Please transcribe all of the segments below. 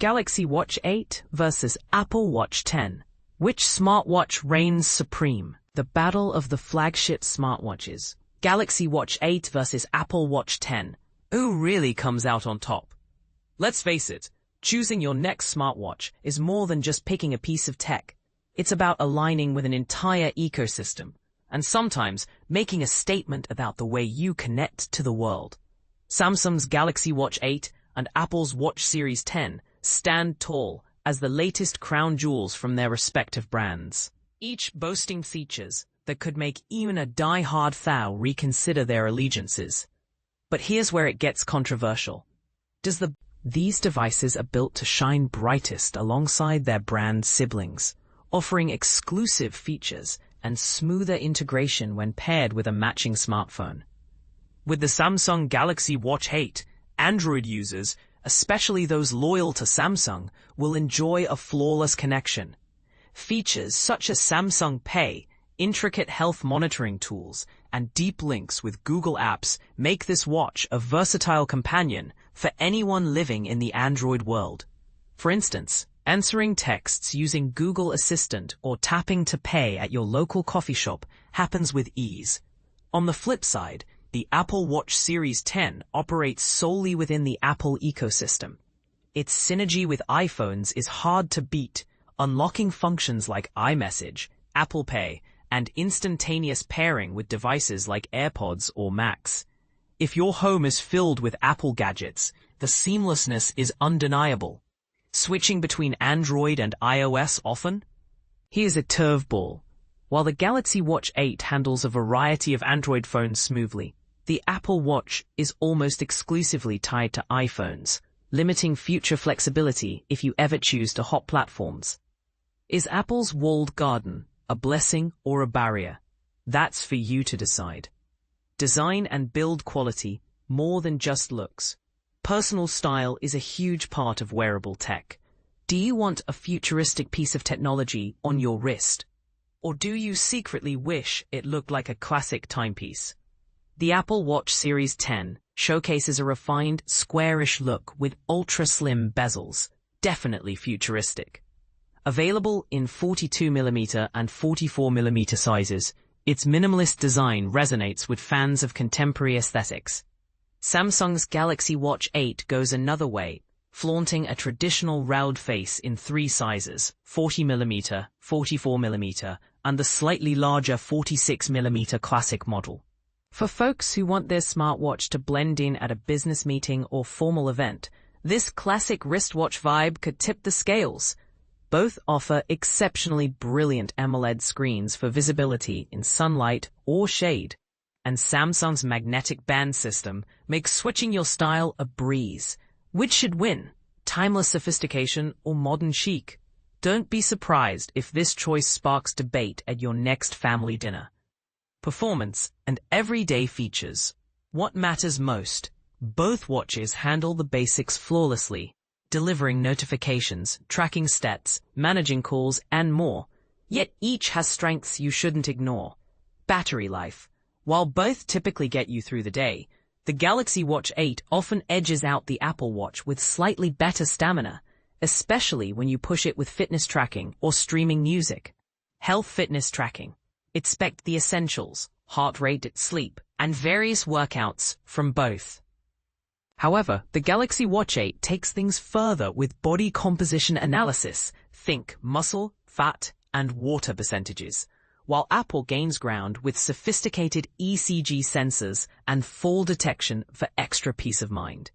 Galaxy Watch 8 versus Apple Watch 10. Which smartwatch reigns supreme? The battle of the flagship smartwatches. Galaxy Watch 8 versus Apple Watch 10. Who really comes out on top? Let's face it, choosing your next smartwatch is more than just picking a piece of tech. It's about aligning with an entire ecosystem, and sometimes making a statement about the way you connect to the world. Samsung's Galaxy Watch 8 and Apple's Watch Series 10 stand tall as the latest crown jewels from their respective brands, each boasting features that could make even a die-hard fan reconsider their allegiances. But here's where it gets controversial. These devices are built to shine brightest alongside their brand siblings, offering exclusive features and smoother integration when paired with a matching smartphone. With the Samsung Galaxy Watch 8, Android users, especially those loyal to Samsung, will enjoy a flawless connection. Features such as Samsung Pay, intricate health monitoring tools, and deep links with Google Apps make this watch a versatile companion for anyone living in the Android world. For instance, answering texts using Google Assistant or tapping to pay at your local coffee shop happens with ease. On the flip side, the Apple Watch Series 10 operates solely within the Apple ecosystem. Its synergy with iPhones is hard to beat, unlocking functions like iMessage, Apple Pay, and instantaneous pairing with devices like AirPods or Macs. If your home is filled with Apple gadgets, the seamlessness is undeniable. Switching between Android and iOS often? Here's a curveball. While the Galaxy Watch 8 handles a variety of Android phones smoothly, the Apple Watch is almost exclusively tied to iPhones, limiting future flexibility if you ever choose to hop platforms. Is Apple's walled garden a blessing or a barrier? That's for you to decide. Design and build quality more than just looks. Personal style is a huge part of wearable tech. Do you want a futuristic piece of technology on your wrist? Or do you secretly wish it looked like a classic timepiece? The Apple Watch Series 10 showcases a refined, squarish look with ultra-slim bezels, definitely futuristic. Available in 42mm and 44mm sizes, its minimalist design resonates with fans of contemporary aesthetics. Samsung's Galaxy Watch 8 goes another way, flaunting a traditional round face in three sizes, 40mm, 44mm, and the slightly larger 46mm classic model. For folks who want their smartwatch to blend in at a business meeting or formal event, this classic wristwatch vibe could tip the scales. Both offer exceptionally brilliant AMOLED screens for visibility in sunlight or shade, and Samsung's magnetic band system makes switching your style a breeze. Which should win, timeless sophistication or modern chic? Don't be surprised if this choice sparks debate at your next family dinner. Performance and everyday features. What matters most? Both watches handle the basics flawlessly, delivering notifications, tracking stats, managing calls, and more. Yet each has strengths you shouldn't ignore. Battery life. While both typically get you through the day, the Galaxy Watch 8 often edges out the Apple Watch with slightly better stamina, especially when you push it with fitness tracking or streaming music. Health fitness tracking. Expect the essentials, heart rate, sleep, and various workouts from both. However, the Galaxy Watch 8 takes things further with body composition analysis, think muscle, fat, and water percentages, while Apple gains ground with sophisticated ECG sensors and fall detection for extra peace of mind.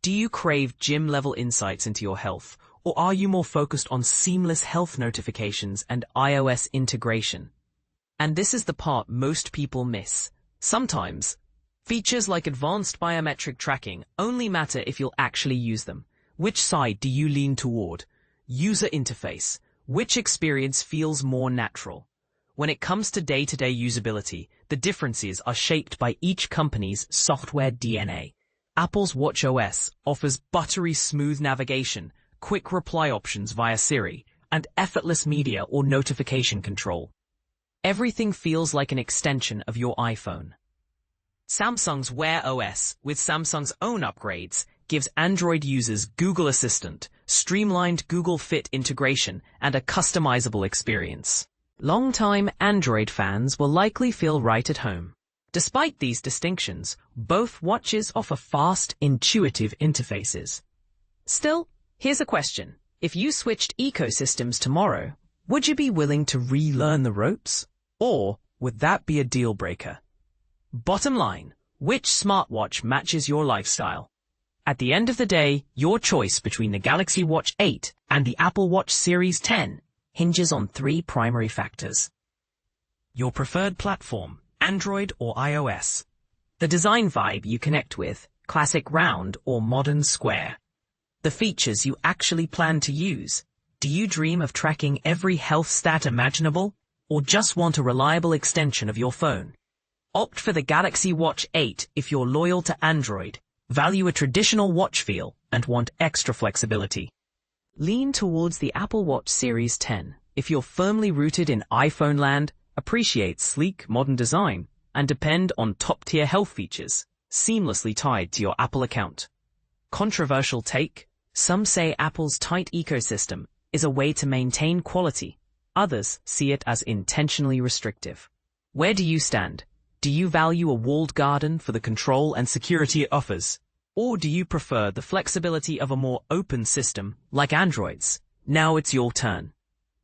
Do you crave gym-level insights into your health, or are you more focused on seamless health notifications and iOS integration? And this is the part most people miss. Sometimes, features like advanced biometric tracking only matter if you'll actually use them. Which side do you lean toward? User interface. Which experience feels more natural? When it comes to day-to-day usability, the differences are shaped by each company's software DNA. Apple's watchOS offers buttery smooth navigation, quick reply options via Siri, and effortless media or notification control. Everything feels like an extension of your iPhone. Samsung's Wear OS, with Samsung's own upgrades, gives Android users Google Assistant, streamlined Google Fit integration, and a customizable experience. Longtime Android fans will likely feel right at home. Despite these distinctions, both watches offer fast, intuitive interfaces. Still, here's a question. If you switched ecosystems tomorrow, would you be willing to relearn the ropes? Or would that be a deal breaker? Bottom line, which smartwatch matches your lifestyle? At the end of the day, your choice between the Galaxy Watch 8 and the Apple Watch Series 10 hinges on three primary factors. Your preferred platform, Android or iOS. The design vibe you connect with, classic round or modern square. The features you actually plan to use. Do you dream of tracking every health stat imaginable, or just want a reliable extension of your phone? Opt for the Galaxy Watch 8 if you're loyal to Android, value a traditional watch feel, and want extra flexibility. Lean towards the Apple Watch Series 10 if you're firmly rooted in iPhone land, appreciate sleek, modern design, and depend on top-tier health features, seamlessly tied to your Apple account. Controversial take? Some say Apple's tight ecosystem is a way to maintain quality. Others see it as intentionally restrictive. Where do you stand? Do you value a walled garden for the control and security it offers? Or do you prefer the flexibility of a more open system like Android's? Now it's your turn.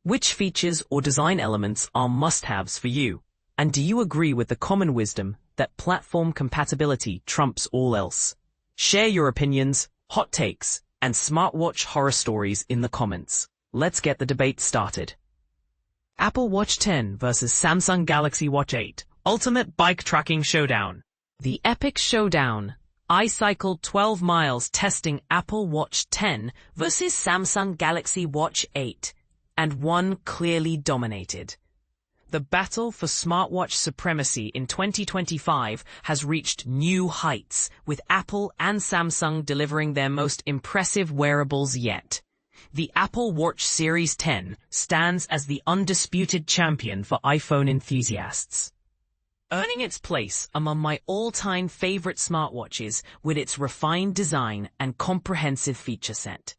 Which features or design elements are must-haves for you? And do you agree with the common wisdom that platform compatibility trumps all else? Share your opinions, hot takes, and smartwatch horror stories in the comments. Let's get the debate started. Apple Watch 10 versus Samsung Galaxy Watch 8. Ultimate Bike Tracking Showdown. The epic showdown. I cycled 12 miles testing Apple Watch 10 versus Samsung Galaxy Watch 8, and one clearly dominated. The battle for smartwatch supremacy in 2025 has reached new heights, with Apple and Samsung delivering their most impressive wearables yet. The Apple Watch Series 10 stands as the undisputed champion for iPhone enthusiasts, earning its place among my all-time favorite smartwatches with its refined design and comprehensive feature set.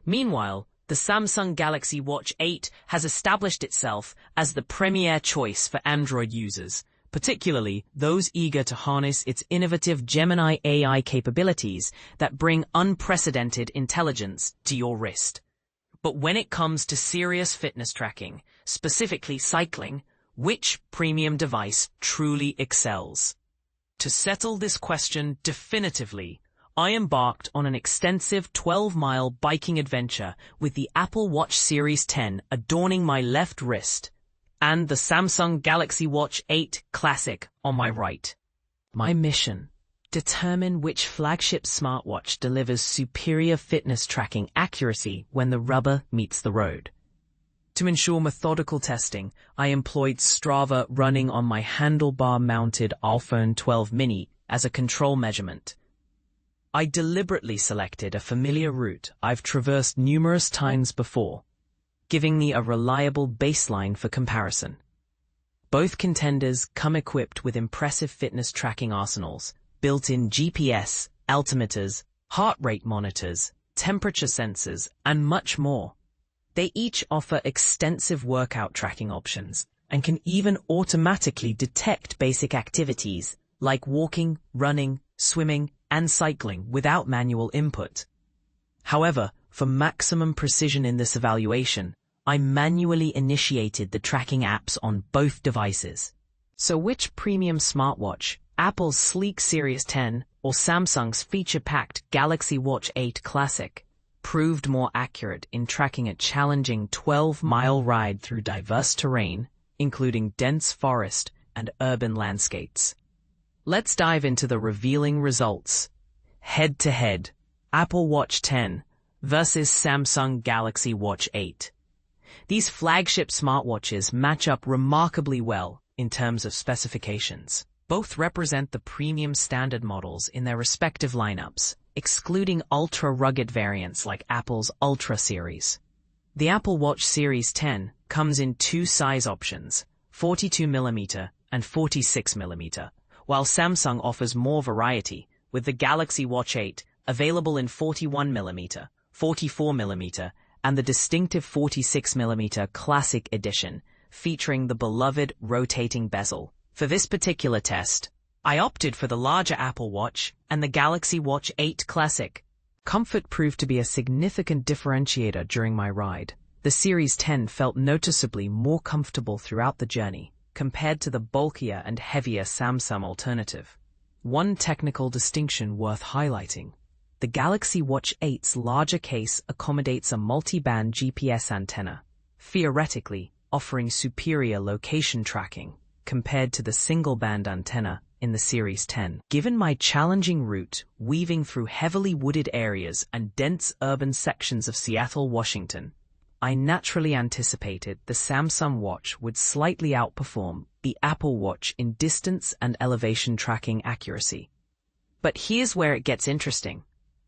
Meanwhile, the Samsung Galaxy Watch 8 has established itself as the premier choice for Android users, particularly those eager to harness its innovative Gemini AI capabilities that bring unprecedented intelligence to your wrist. But when it comes to serious fitness tracking, specifically cycling, which premium device truly excels? To settle this question definitively, I embarked on an extensive 12-mile biking adventure with the Apple Watch Series 10 adorning my left wrist and the Samsung Galaxy Watch 8 Classic on my right. My mission: determine which flagship smartwatch delivers superior fitness tracking accuracy when the rubber meets the road. To ensure methodical testing, I employed Strava running on my handlebar-mounted iPhone 12 mini as a control measurement. I deliberately selected a familiar route I've traversed numerous times before, giving me a reliable baseline for comparison. Both contenders come equipped with impressive fitness tracking arsenals, built-in GPS, altimeters, heart rate monitors, temperature sensors, and much more. They each offer extensive workout tracking options and can even automatically detect basic activities like walking, running, swimming, and cycling without manual input. However, for maximum precision in this evaluation, I manually initiated the tracking apps on both devices. So which premium smartwatch, Apple's sleek Series 10 or Samsung's feature-packed Galaxy Watch 8 Classic, proved more accurate in tracking a challenging 12-mile ride through diverse terrain, including dense forest and urban landscapes? Let's dive into the revealing results. Head-to-head, Apple Watch 10 versus Samsung Galaxy Watch 8. These flagship smartwatches match up remarkably well in terms of specifications. Both represent the premium standard models in their respective lineups, excluding ultra-rugged variants like Apple's Ultra series. The Apple Watch Series 10 comes in two size options, 42mm and 46mm, while Samsung offers more variety, with the Galaxy Watch 8 available in 41mm, 44mm, and the distinctive 46mm Classic Edition, featuring the beloved rotating bezel. For this particular test, I opted for the larger Apple Watch and the Galaxy Watch 8 Classic. Comfort proved to be a significant differentiator during my ride. The Series 10 felt noticeably more comfortable throughout the journey, compared to the bulkier and heavier Samsung alternative. One technical distinction worth highlighting: the Galaxy Watch 8's larger case accommodates a multi-band GPS antenna, theoretically offering superior location tracking compared to the single-band antenna in the Series 10. Given my challenging route weaving through heavily wooded areas and dense urban sections of Seattle, Washington, I naturally anticipated the Samsung Watch would slightly outperform the Apple Watch in distance and elevation tracking accuracy. But here's where it gets interesting.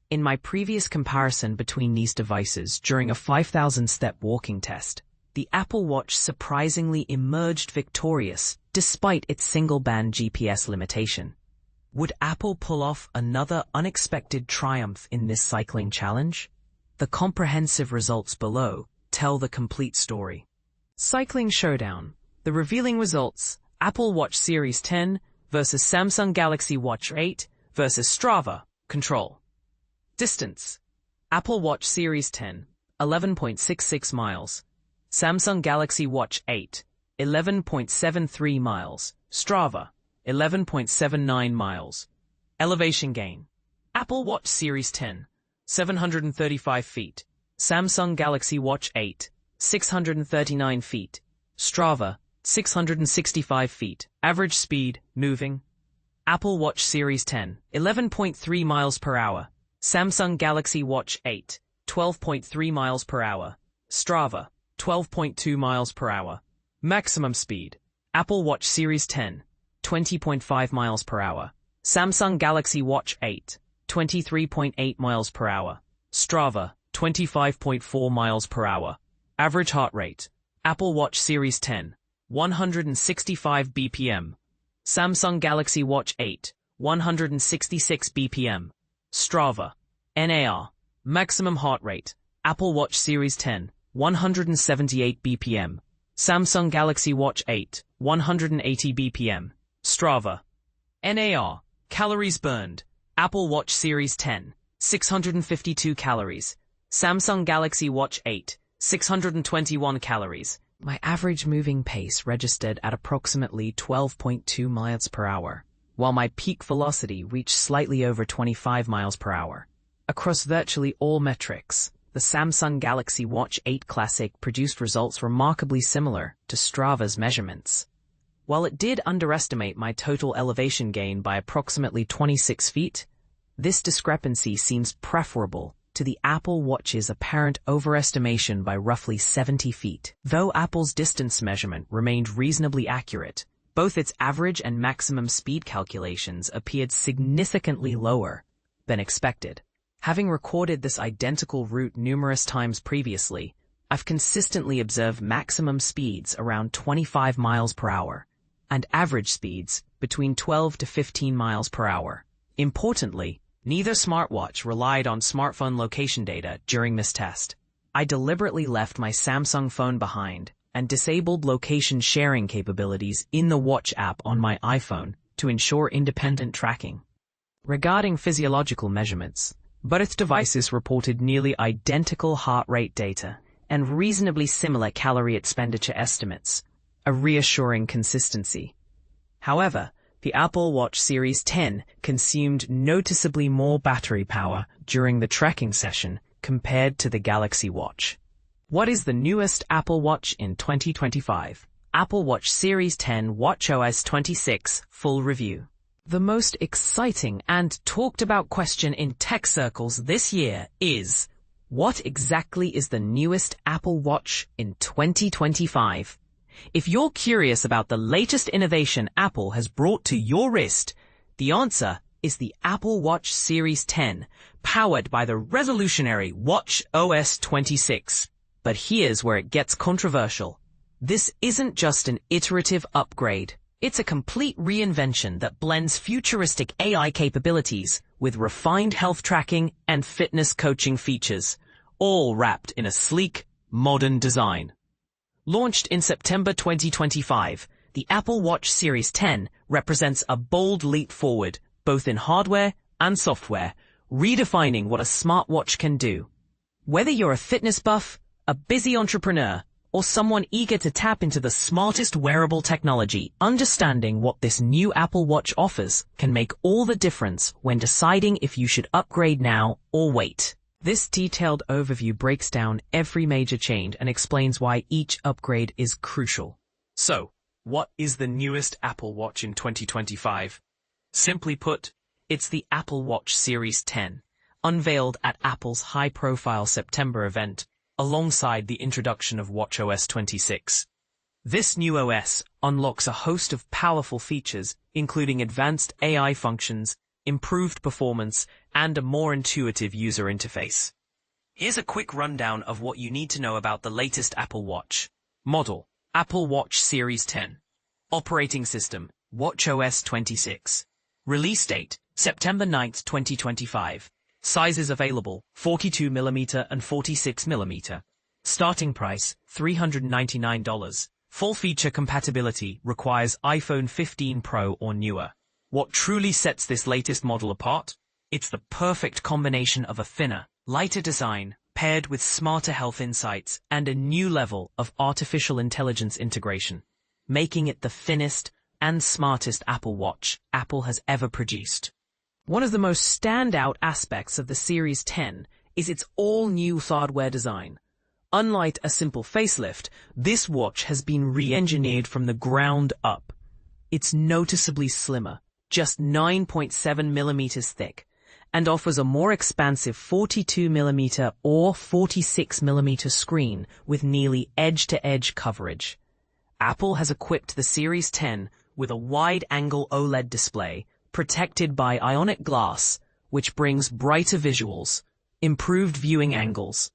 In my previous comparison between these devices during a 5,000-step walking test, the Apple Watch surprisingly emerged victorious despite its single-band GPS limitation. Would Apple pull off another unexpected triumph in this cycling challenge? The comprehensive results below tell the complete story. Cycling Showdown. The revealing results: Apple Watch Series 10 versus Samsung Galaxy Watch 8 versus Strava. Control. Distance: Apple Watch Series 10, 11.66 miles. Samsung Galaxy Watch 8, 11.73 miles. Strava, 11.79 miles. Elevation gain: Apple Watch Series 10, 735 feet. Samsung Galaxy Watch 8, 639 feet. Strava, 665 feet. Average speed, moving: Apple Watch Series 10, 11.3 miles per hour. Samsung Galaxy Watch 8, 12.3 miles per hour. Strava, 12.2 miles per hour. Maximum speed: Apple Watch Series 10, 20.5 miles per hour. Samsung Galaxy Watch 8, 23.8 miles per hour. Strava, 25.4 miles per hour. Average heart rate: Apple Watch Series 10, 165 BPM. Samsung Galaxy Watch 8, 166 BPM. Strava, NAR. Maximum heart rate: Apple Watch Series 10, 178 BPM. Samsung Galaxy Watch 8, 180 BPM. Strava, NAR. Calories burned: Apple Watch Series 10, 652 calories. Samsung Galaxy Watch 8, 621 calories. My average moving pace registered at approximately 12.2 miles per hour, while my peak velocity reached slightly over 25 miles per hour. Across virtually all metrics, the Samsung Galaxy Watch 8 Classic produced results remarkably similar to Strava's measurements. While it did underestimate my total elevation gain by approximately 26 feet, this discrepancy seems preferable to the Apple Watch's apparent overestimation by roughly 70 feet. Though Apple's distance measurement remained reasonably accurate, both its average and maximum speed calculations appeared significantly lower than expected. Having recorded this identical route numerous times previously, I've consistently observed maximum speeds around 25 miles per hour and average speeds between 12 to 15 miles per hour. Importantly, neither smartwatch relied on smartphone location data during this test. I deliberately left my Samsung phone behind and disabled location sharing capabilities in the Watch app on my iPhone to ensure independent tracking. Regarding physiological measurements, both devices reported nearly identical heart rate data and reasonably similar calorie expenditure estimates, a reassuring consistency. However, the Apple Watch Series 10 consumed noticeably more battery power during the trekking session compared to the Galaxy Watch. What is the newest Apple Watch in 2025? Apple Watch Series 10 watchOS 26 Full Review. The most exciting and talked about question in tech circles this year is, what exactly is the newest Apple Watch in 2025? If you're curious about the latest innovation Apple has brought to your wrist, the answer is the Apple Watch Series 10, powered by the revolutionary watchOS 26. But here's where it gets controversial. This isn't just an iterative upgrade. It's a complete reinvention that blends futuristic AI capabilities with refined health tracking and fitness coaching features, all wrapped in a sleek, modern design. Launched in September 2025, the Apple Watch Series 10 represents a bold leap forward, both in hardware and software, redefining what a smartwatch can do. Whether you're a fitness buff, a busy entrepreneur, or someone eager to tap into the smartest wearable technology, understanding what this new Apple Watch offers can make all the difference when deciding if you should upgrade now or wait. This detailed overview breaks down every major change and explains why each upgrade is crucial. So, what is the newest Apple Watch in 2025? Simply put, it's the Apple Watch Series 10, unveiled at Apple's high-profile September event, alongside the introduction of watchOS 26. This new OS unlocks a host of powerful features, including advanced AI functions, improved performance, and a more intuitive user interface. Here's a quick rundown of what you need to know about the latest Apple Watch. Model: Apple Watch Series 10. Operating system: watchOS 26. Release date: September 9, 2025. Sizes available: 42mm and 46mm. Starting price: $399. Full feature compatibility requires iPhone 15 Pro or newer. What truly sets this latest model apart? It's the perfect combination of a thinner, lighter design, paired with smarter health insights and a new level of artificial intelligence integration, making it the thinnest and smartest Apple Watch Apple has ever produced. One of the most standout aspects of the Series 10 is its all-new hardware design. Unlike a simple facelift, this watch has been re-engineered from the ground up. It's noticeably slimmer, just 9.7mm thick, and offers a more expansive 42mm or 46mm screen with nearly edge-to-edge coverage. Apple has equipped the Series 10 with a wide-angle OLED display protected by ionic glass, which brings brighter visuals, improved viewing angles,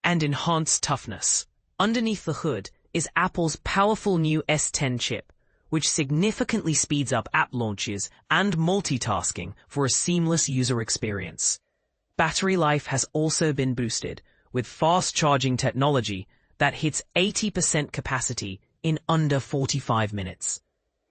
and enhanced toughness. Underneath the hood is Apple's powerful new S10 chip, which significantly speeds up app launches and multitasking for a seamless user experience. Battery life has also been boosted with fast charging technology that hits 80% capacity in under 45 minutes.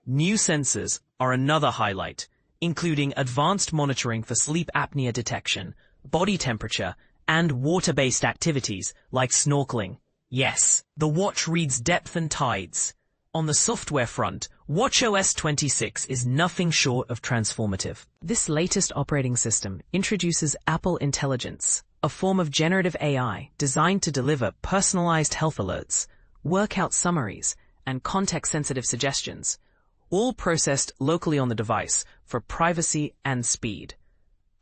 New sensors are another highlight, including advanced monitoring for sleep apnea detection, body temperature, and water-based activities like snorkeling. Yes, the watch reads depth and tides. On the software front, watchOS 26 is nothing short of transformative. This latest operating system introduces Apple Intelligence, a form of generative AI designed to deliver personalized health alerts, workout summaries, and context-sensitive suggestions, all processed locally on the device for privacy and speed.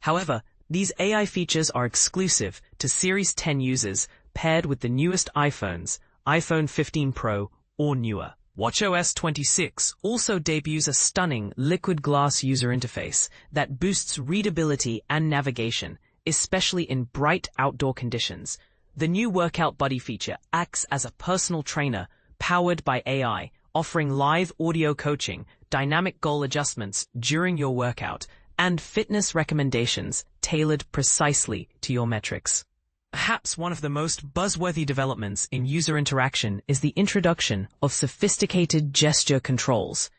However, these AI features are exclusive to Series 10 users paired with the newest iPhones, iPhone 15 Pro or newer. watchOS 26 also debuts a stunning liquid glass user interface that boosts readability and navigation, especially in bright outdoor conditions. The new Workout Buddy feature acts as a personal trainer powered by AI, offering live audio coaching, dynamic goal adjustments during your workout, and fitness recommendations tailored precisely to your metrics. Perhaps one of the most buzzworthy developments in user interaction is the introduction of sophisticated gesture controls.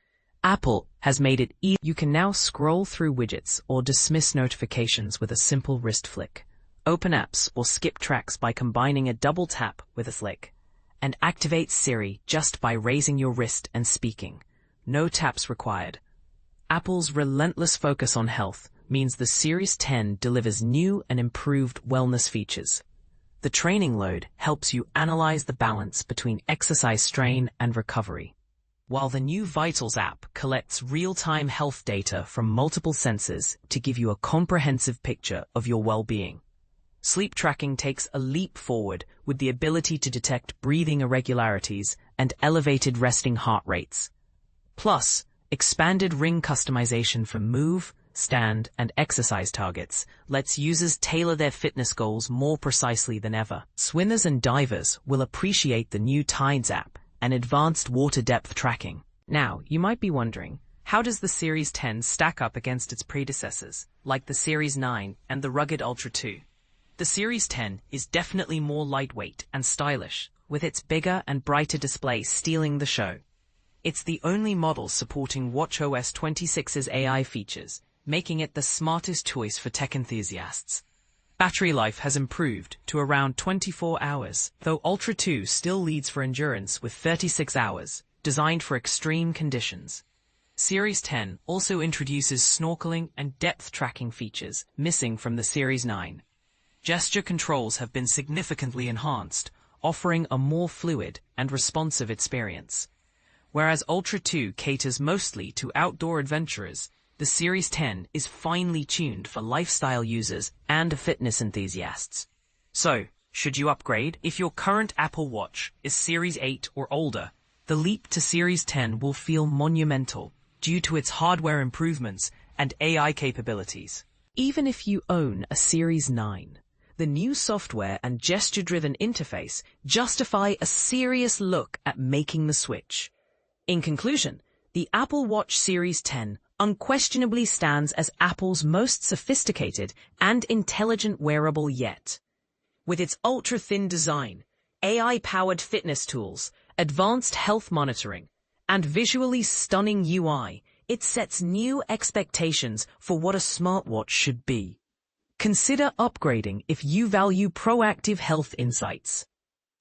Apple has made it easy. You can now scroll through widgets or dismiss notifications with a simple wrist flick, open apps or skip tracks by combining a double tap with a flick, and activate Siri just by raising your wrist and speaking. No taps required. Apple's relentless focus on health means the Series 10 delivers new and improved wellness features. The training load helps you analyze the balance between exercise strain and recovery, while the new Vitals app collects real-time health data from multiple sensors to give you a comprehensive picture of your well-being. Sleep tracking takes a leap forward with the ability to detect breathing irregularities and elevated resting heart rates. Plus, expanded ring customization for move, stand, and exercise targets lets users tailor their fitness goals more precisely than ever. Swimmers and divers will appreciate the new Tides app and advanced water depth tracking. Now, you might be wondering, how does the Series 10 stack up against its predecessors, like the Series 9 and the rugged Ultra 2? The Series 10 is definitely more lightweight and stylish, with its bigger and brighter display stealing the show. It's the only model supporting watchOS 26's AI features, making it the smartest choice for tech enthusiasts. Battery life has improved to around 24 hours, though Ultra 2 still leads for endurance with 36 hours, designed for extreme conditions. Series 10 also introduces snorkeling and depth tracking features missing from the Series 9. Gesture controls have been significantly enhanced, offering a more fluid and responsive experience. Whereas Ultra 2 caters mostly to outdoor adventurers, the Series 10 is finely tuned for lifestyle users and fitness enthusiasts. So, should you upgrade? If your current Apple Watch is Series 8 or older, the leap to Series 10 will feel monumental due to its hardware improvements and AI capabilities. Even if you own a Series 9, the new software and gesture-driven interface justify a serious look at making the switch. In conclusion, the Apple Watch Series 10 unquestionably stands as Apple's most sophisticated and intelligent wearable yet. With its ultra-thin design, AI-powered fitness tools, advanced health monitoring, and visually stunning UI, it sets new expectations for what a smartwatch should be. Consider upgrading if you value proactive health insights,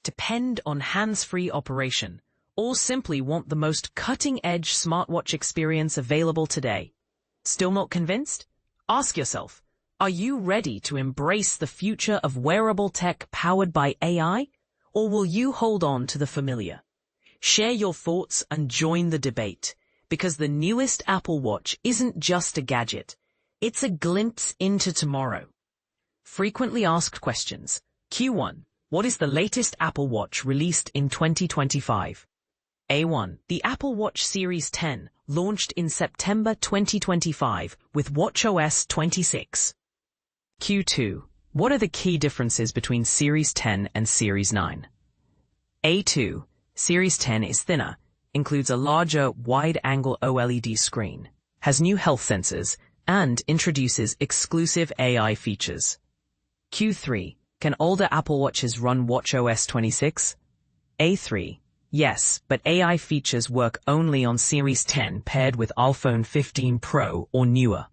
depend on hands-free operation, or simply want the most cutting-edge smartwatch experience available today. Still not convinced? Ask yourself, are you ready to embrace the future of wearable tech powered by AI? Or will you hold on to the familiar? Share your thoughts and join the debate, because the newest Apple Watch isn't just a gadget, it's a glimpse into tomorrow. Frequently asked questions. Q1. What is the latest Apple Watch released in 2025? A1. The Apple Watch Series 10 launched in September 2025 with watchOS 26. Q2. What are the key differences between Series 10 and Series 9? A2. Series 10 is thinner, includes a larger wide-angle OLED screen, has new health sensors, and introduces exclusive AI features. Q3. Can older Apple Watches run watchOS 26? A3. Yes, but AI features work only on Series 10 paired with iPhone 15 Pro or newer.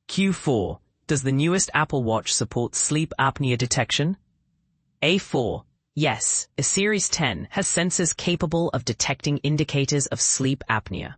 Q4. Does the newest Apple Watch support sleep apnea detection? A4. Yes, a Series 10 has sensors capable of detecting indicators of sleep apnea.